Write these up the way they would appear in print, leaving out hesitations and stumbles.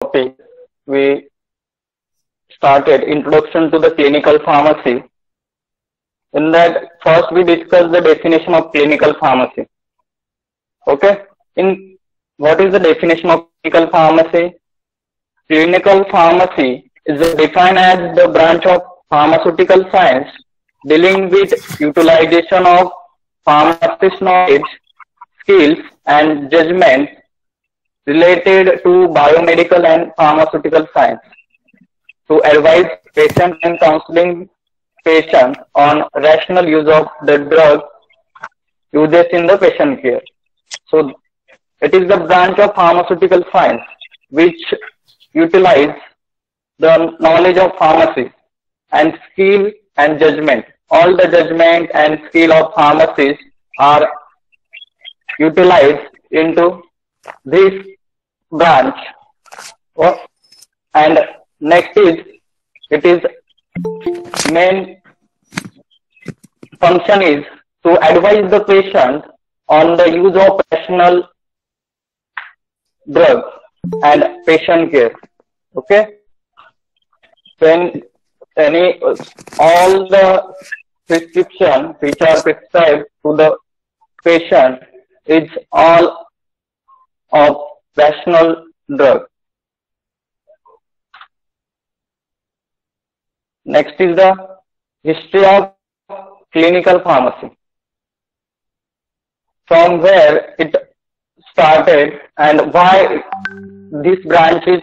topic, we started introduction to the clinical pharmacy. In that, first we discuss the definition of clinical pharmacy. Okay. In what is the definition of clinical pharmacy? Clinical pharmacy is defined as the branch of pharmaceutical science dealing with utilization of pharmacist knowledge, skills, and judgment related to biomedical and pharmaceutical science to advise patients and counseling patients on rational use of the drug uses in the patient care. So it is the branch of pharmaceutical science which utilize the knowledge of pharmacy and skill and judgment. All the judgment and skill of pharmacists are utilized into this branch. And next is, it is main function is to advise the patient on the use of rational drugs and patient care. Okay. When all the prescription which are prescribed to the patient is all of rational drug. Next is the history of clinical pharmacy. From where it started and why this branch is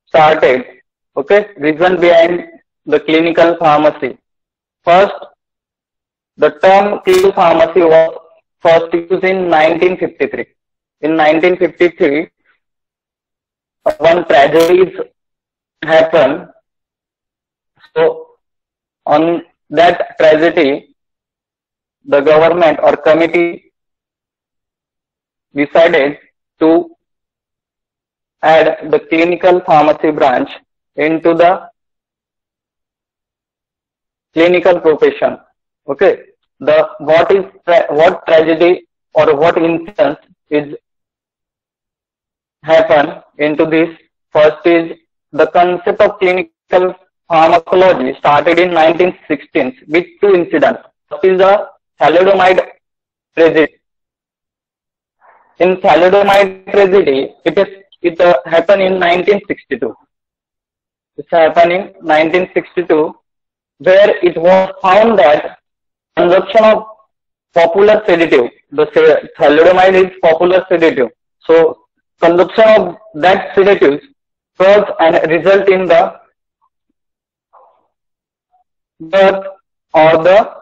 started. Okay, reason behind the clinical pharmacy. First, the term clinical pharmacy was first used in 1953. In 1953, one tragedy happened. So, on that tragedy, the government or committee decided to add the clinical pharmacy branch into the clinical profession. Okay, what tragedy or what incident is happen into this? First is the concept of clinical pharmacology started in 1916 with two incidents. First is the thalidomide tragedy. In thalidomide tragedy, it happened in 1962. It happened in 1962, where it was found that consumption of popular sedative, the thalidomide is popular sedative. So consumption of that sedative cause and result in the birth or the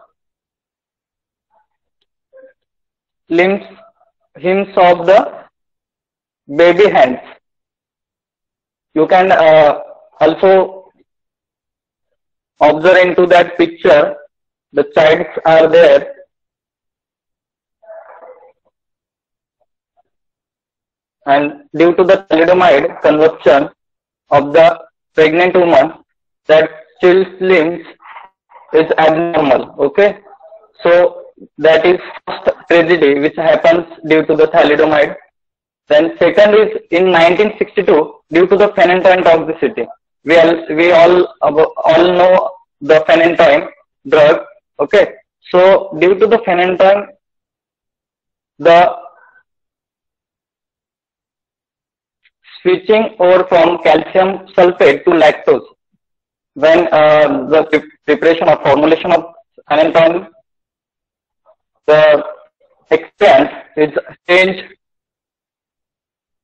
limbs of the baby hands. You can also observe into that picture, the childs are there. And due to the thalidomide consumption of the pregnant woman, that child's limbs is abnormal. Okay. So that is first tragedy which happens due to the thalidomide. Then second is in 1962 due to the phenytoin toxicity. We all know the phenytoin drug. Okay. So due to the phenytoin, the switching over from calcium sulfate to lactose, when the preparation or formulation of phenytoin, the excipient is changed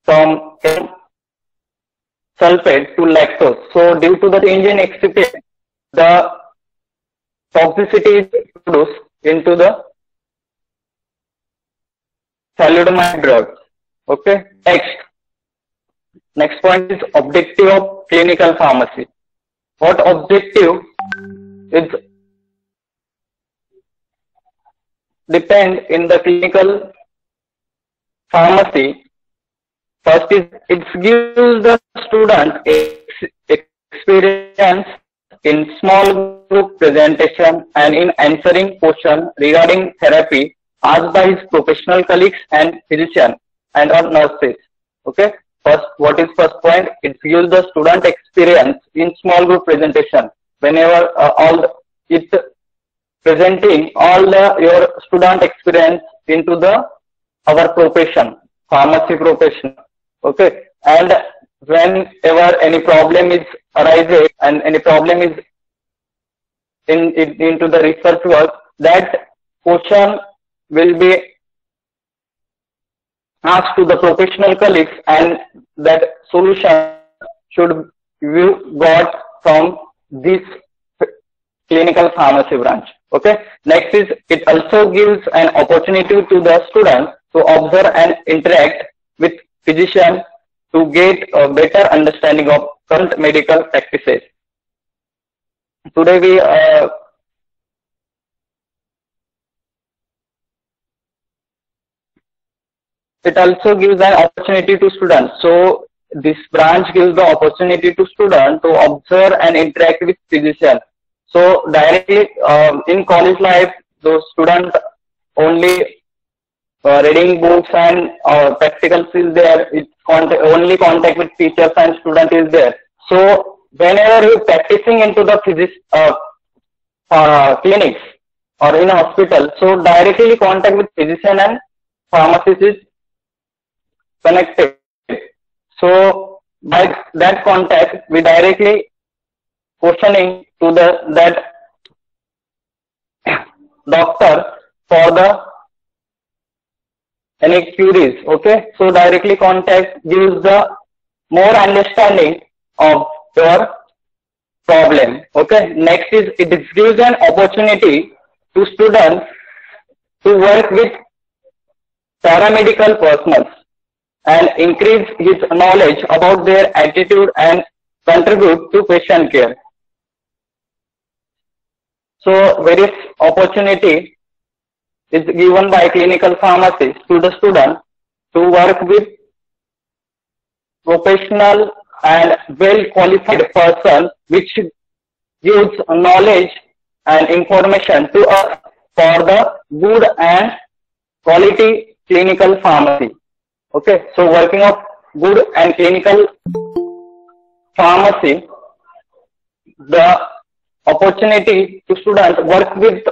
from sulfate to lactose. So due to the change in excipient, the toxicity is produced into the thalidomide drug. Okay. Next point is objective of clinical pharmacy. What objective is depend in the clinical pharmacy. First is it gives the student experience in small group presentation and in answering questions regarding therapy asked by his professional colleagues and physicians and or nurses. Okay. First, what is first point? It gives the student experience in small group presentation. Whenever it presenting all your student experience into our profession, pharmacy profession. Okay, and whenever any problem is arises and any problem is into the research work, that question will be asked to the professional colleagues, and that solution should you got from this clinical pharmacy branch. Okay. Next is, it also gives an opportunity to the student to observe and interact with physician to get a better understanding of current medical practices. Today we it also gives an opportunity to students. So this branch gives the opportunity to students to observe and interact with physicians. So directly in college life, those students only reading books and practicals is there. It's only contact with teachers and student is there. So whenever you're practicing into the clinics or in a hospital, so directly contact with physician and pharmacist is connected. So by that contact, we directly questioning to that doctor for any queries. Okay, so directly contact gives the more understanding of your problem. Okay, next is, it gives an opportunity to students to work with paramedical personnel and increase his knowledge about their attitude and contribute to patient care. So various opportunity is given by clinical pharmacists to the student to work with professional and well qualified person, which gives knowledge and information to us for the good and quality clinical pharmacy. Okay, so working of good and clinical pharmacy, the opportunity to students work with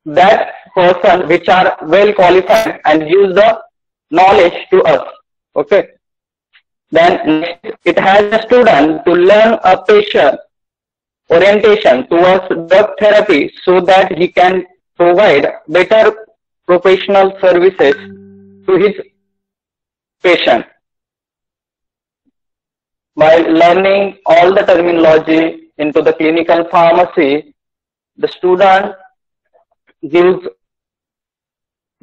that person which are well qualified and use the knowledge to us. Okay, then it has a student to learn a patient orientation towards drug therapy so that he can provide better professional services to his patient. By learning all the terminology into the clinical pharmacy, the student gives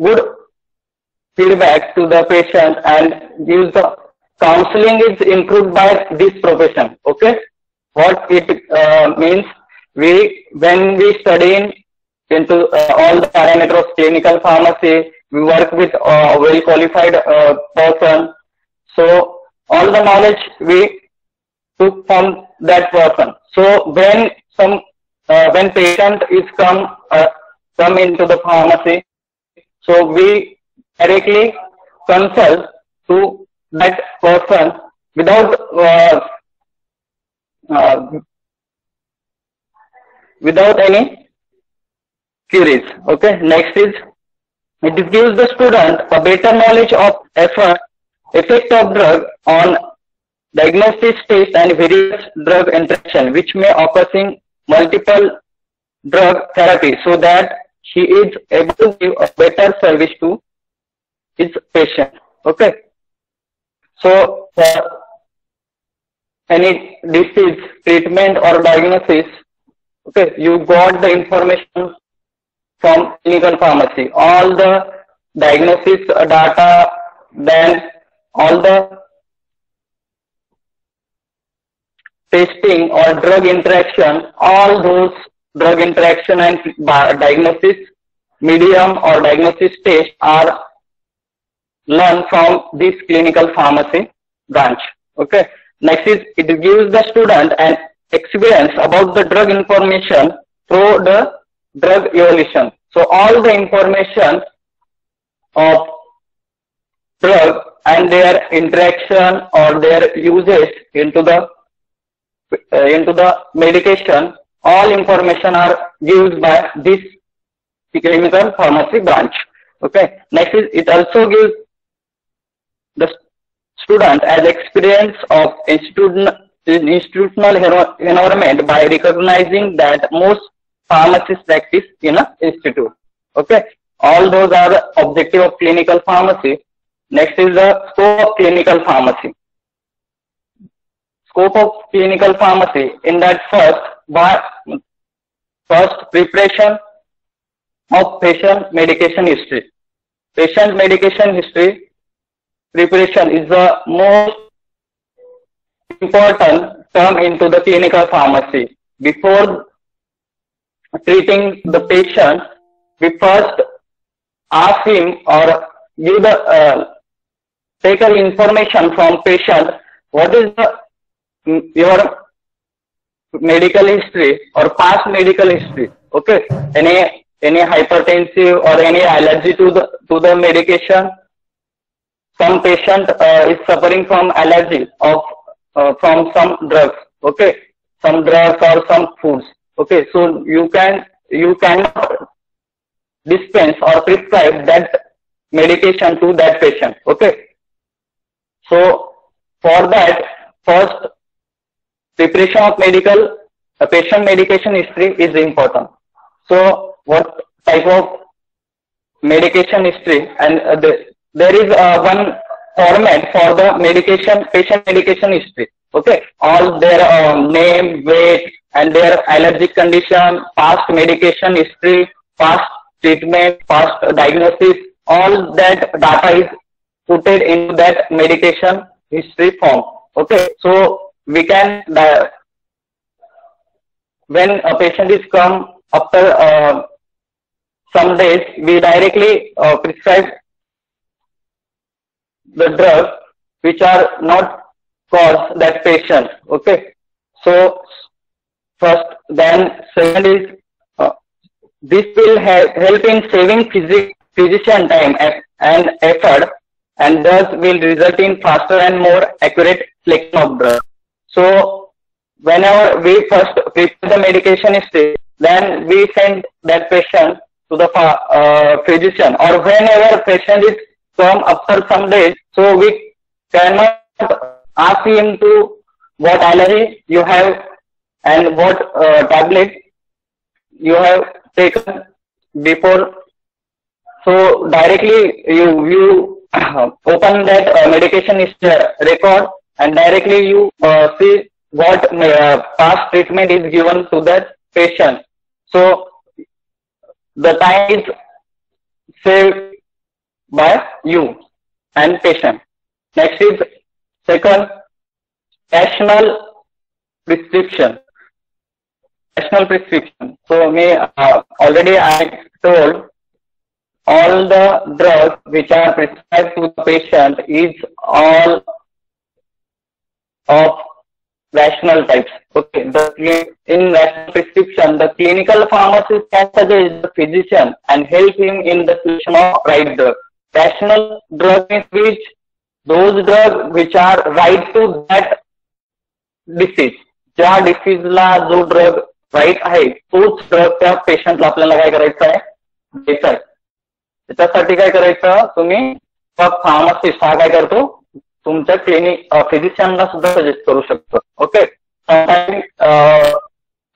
good feedback to the patient and gives the counseling is improved by this profession. Okay, what it means, when we study into all the parameters of clinical pharmacy, we work with a well qualified person. So all the knowledge we took from that person. So when when patient is come into the pharmacy, so we directly consult to that person without any queries. Okay, next is, it gives the student a better knowledge of effect of drug on diagnosis stage and various drug interaction which may occur in multiple drug therapy, so that he is able to give a better service to his patient. Okay, so for any disease treatment or diagnosis, okay, you got the information from clinical pharmacy, all the diagnosis data, then all the testing or drug interaction, all those drug interaction and diagnosis medium or diagnosis test are learned from this clinical pharmacy branch. Okay, next is, it gives the student an experience about the drug information through the drug evolution. So all the information of drug and their interaction or their uses into the medication, all information are given by this clinical pharmacy branch. Okay. Next is it also gives the student as experience of institutional environment by recognizing that most pharmacists practice in an institute. Okay. All those are the objective of clinical pharmacy. Next is the scope of clinical pharmacy. Scope of clinical pharmacy in that first preparation of patient medication history. Patient medication history preparation is the most important term into the clinical pharmacy. Before treating the patient, we first ask him or give take information from patient. What is your medical history or past medical history? Okay, any hypertensive or any allergy to the medication. Some patient is suffering from allergy of from some drugs. Okay, some drugs or some foods. Okay, so you can dispense or prescribe that medication to that patient. Okay, so for that, first preparation of patient medication history is important. So what type of medication history, and there is one format for the patient medication history. Okay, all their name, weight, and their allergic condition, past medication history, past treatment, past diagnosis, all that data is put into that medication history form. Okay, so we can, when a patient is come after some days, we directly prescribe the drugs which are not cause that patient. Okay, so first, then second is this will help in saving physician time and effort, and thus will result in faster and more accurate selection of drugs. So whenever we first prepare the medication history, then we send that patient to the physician, or whenever patient is come after some days, so we cannot ask him to what allergy you have and what tablet you have taken before. So directly you open that medication history record, and directly you see what past treatment is given to that patient. So the time is saved by you and patient. Next is second, rational prescription. Rational prescription. So already I told all the drugs which are prescribed to the patient is all of rational types. Okay, in rational prescription, the clinical pharmacist can suggest the physician and help him in the selection of right drug. Rational drug means which those drugs which are right to that disease. ज्या डिसीजला जो drug right आहे तोच drug त्या पेशंटला आपल्याला काय करायचं आहे, द्यायचा आहे. त्याच्यासाठी काय करायचं, तुम्ही फार्मासिस्ट हा काय करतो, तुमच्या फिजिशियनला सुद्धा सजेस्ट करू शकतो. Okay,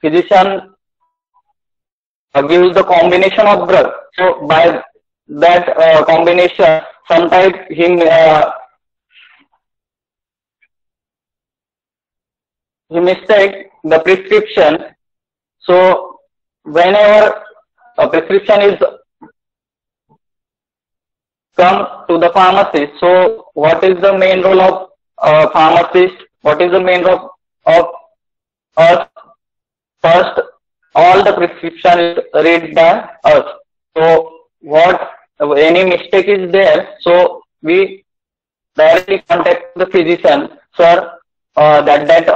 physician gives the combination of drug. So by that combination, sometimes he mistake the prescription. So whenever a prescription is come to the pharmacist, so what is the main role of pharmacist? What is the main role of us? First, all the prescription is read by us. So what any mistake is there, so we directly contact the physician. Sir, that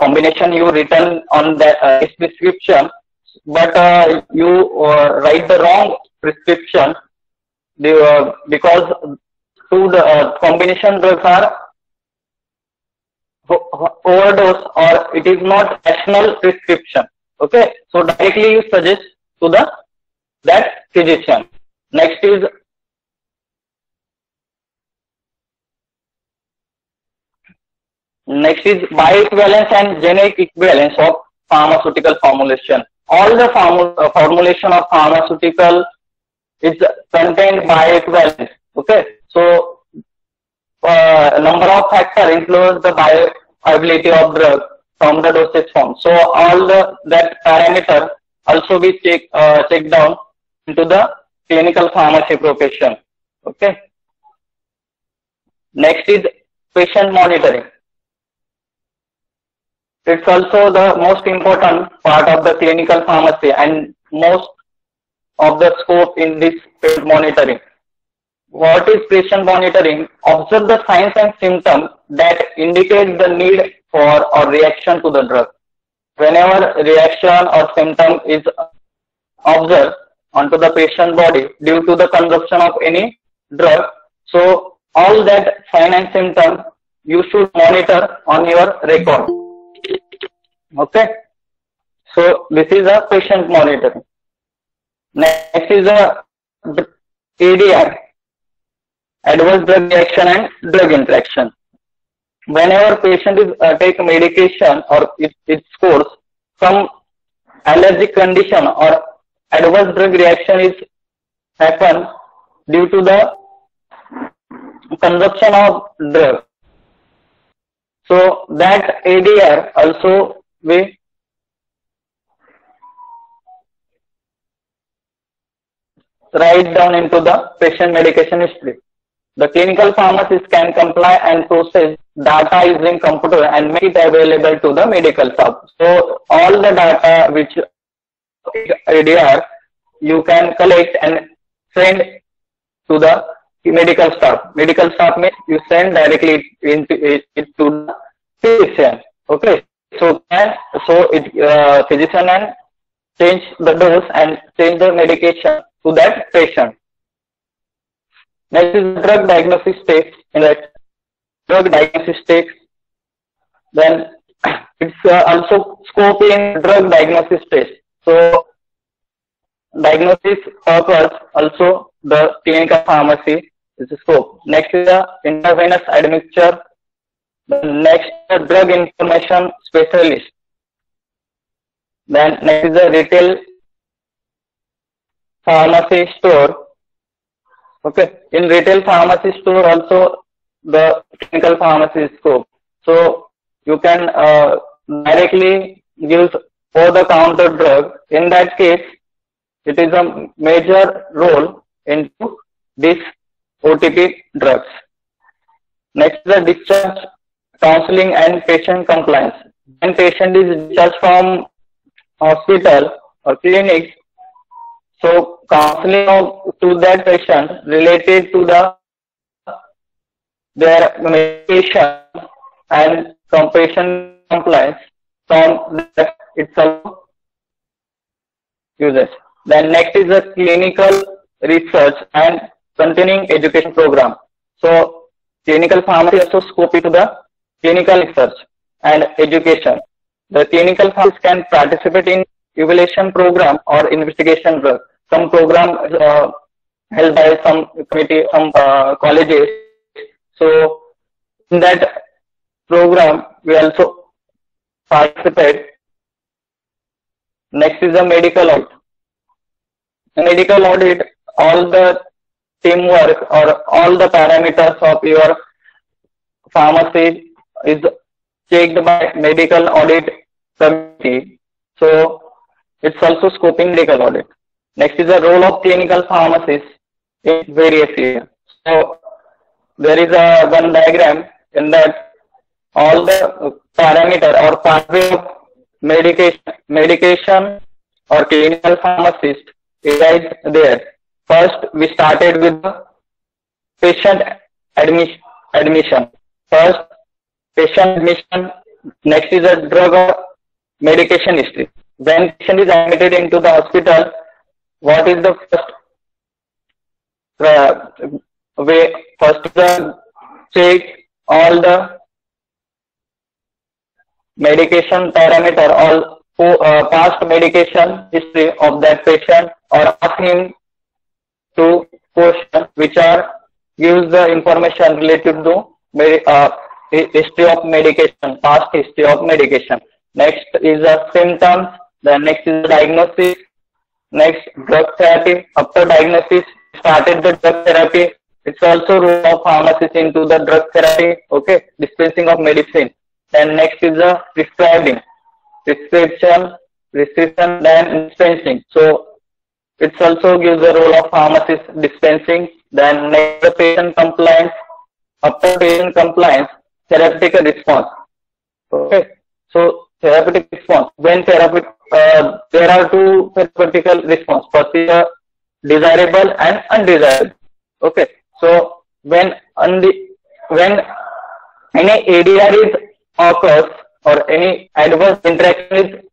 combination you written on that prescription, but you write the wrong prescription because two combination drugs are overdose or it is not rational prescription. Okay, so directly you suggest to that physician. Next is bioequivalence and generic equivalence of pharmaceutical formulation. All the formulation of pharmaceutical is contained bioequivalence. Okay, so number of factors influence the bioavailability of drug from the dosage form. So all that parameter also be checked down into the clinical pharmacy profession. Okay. Next is patient monitoring. It's also the most important part of the clinical pharmacy and most of the scope in this patient monitoring. What is patient monitoring? Observe the signs and symptoms that indicate the need for or reaction to the drug. Whenever reaction or symptom is observed onto the patient body due to the consumption of any drug, so all that sign and symptom you should monitor on your record. Okay, so this is a patient monitoring. Next is a ADR, adverse drug reaction and drug interaction. Whenever patient is take medication or it scores some allergic condition or adverse drug reaction is happen due to the consumption of drug. So that ADR also we write down into the patient medication history. The clinical pharmacist can comply and process data using computer and make it available to the medical staff. So all the data which ADR you can collect and send to the medical staff. Medical staff means you send directly into it to the physician. Okay, so physician and change the dose and change the medication to that patient. Next is drug diagnosis stage. In that drug diagnosis stage, then it's also scope in drug diagnosis stage. So diagnosis purpose also the clinical pharmacy is the scope. Next is the intravenous admixture. Next the drug information specialist. Then next is the retail pharmacy store. Okay, in retail pharmacy store also the clinical pharmacy scope. So you can directly use over the counter drug. In that case, it is a major role into this OTP drugs. Next is the discharge, counseling and patient compliance. When patient is discharged from hospital or clinic, so counseling to that patient related to their medication and patient compliance from that itself uses. Then next is the clinical research and continuing education program. So clinical pharmacy also scope into the clinical research and education. The clinical pharmacist can participate in evaluation program or investigation drug. Some program held by some committee, some colleges. So in that program, we also participate. Next is the medical audit. In medical audit, all the teamwork or all the parameters of your pharmacy is checked by medical audit committee. So it's also scoping medical audit. Next is the role of clinical pharmacist in various areas. So there is a one diagram in that all the parameter or pathway of medication or clinical pharmacist is right there. First, we started with the patient admission. First, patient admission. Next is a drug or medication history. When patient is admitted into the hospital, what is the first we first check all the medication parameter, all past medication history of that patient, or ask him to question which are gives the information related to history of medication, past history of medication. Next is the symptoms. Then next is the diagnosis. Next, drug therapy. After diagnosis, started the drug therapy. It's also role of pharmacist into the drug therapy. Okay, dispensing of medicine. Then next is the prescribing, prescription, then dispensing. So it's also gives the role of pharmacist dispensing. Then next the patient compliance. After patient compliance, therapeutic response. Okay, so therapeutic response. When therapeutic, there are two therapeutic response. First is desirable and undesirable. Okay, so when any ADR is occurs or any adverse interaction is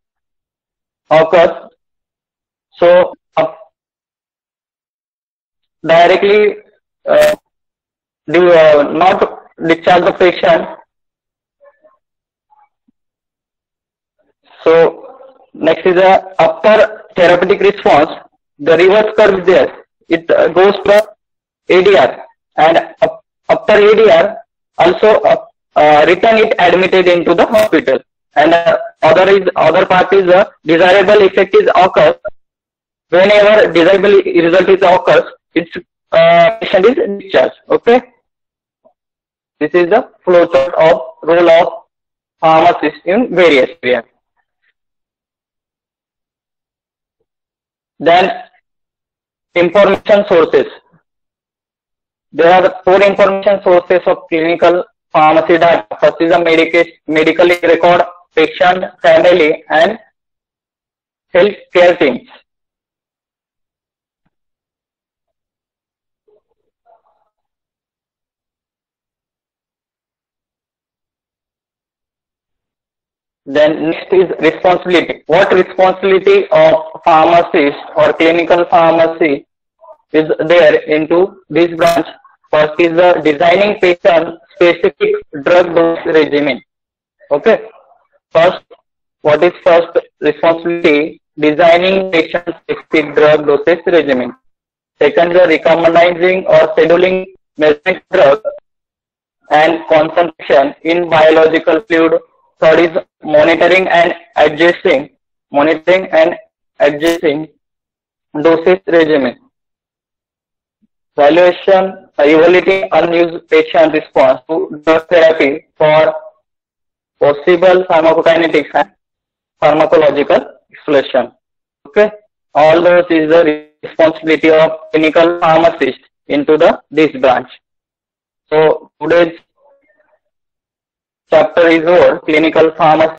occurs, so directly not discharge the patient. So next is after therapeutic response, the reverse curve is there. It goes to ADR, and after ADR also return it admitted into the hospital. And other part is desirable effect is occurs. Whenever desirable result is occurs, its patient is discharged. Okay, this is the flow chart of role of pharmacist in various areas. Then information sources. There are 4 information sources of clinical pharmacy data. First is the medical record, patient, family, and healthcare teams. Then next is responsibility. What responsibility of pharmacist or clinical pharmacy is there into this branch? First is the designing patient specific drug dose regimen. Okay. First, what is first responsibility? Designing patient specific drug dosage regimen. Second is recommending or scheduling measuring drug and concentration in biological fluid. Third is monitoring and adjusting dosage regimen. Evaluating unused patient response to drug therapy for possible pharmacokinetics and pharmacological exploration. Okay, all those is the responsibility of clinical pharmacist into this branch. So today's chapter is over, clinical pharmacy.